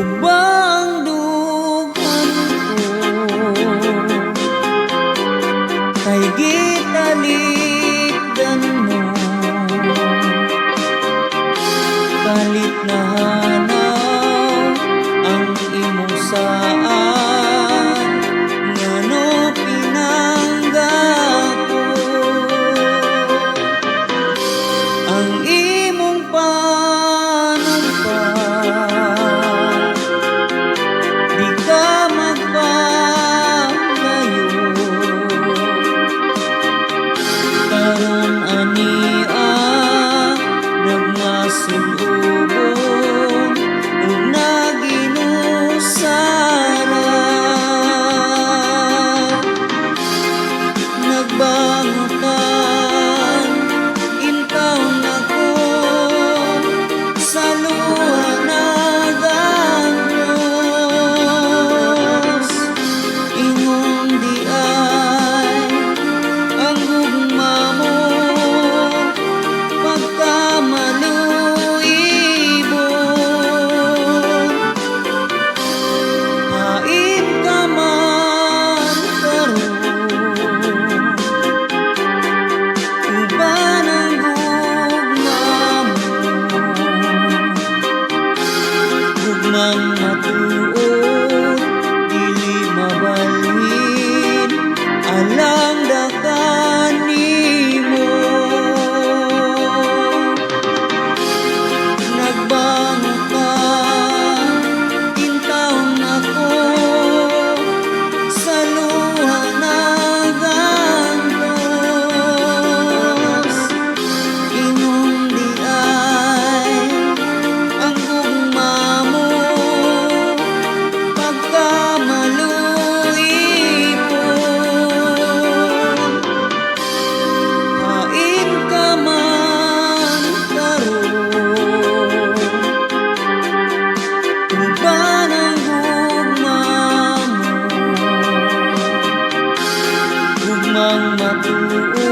Ubang dugan ko kay gitalikdan mo, kalit na hanaw ang imong saan, ngano pinangga ko ang imong panumpa. Di ka magpalayo, karon ania nagmasulubon ug naginusara. Nagbangutan intawon ako sa luhanagang Diyos, ingon di ay ang gugma mo pagkamaluibon. Hain ka man karon, uban ang gugma mo, gugmang matuod dili mabalhin, alang dakan nimo. Nagbango ka, intawon ako sa luhanagang Diyos, ingon di ay ang gugma mo pagkamaluibon. Hain ka man karon, uban ang gugma mo, gugmang matuod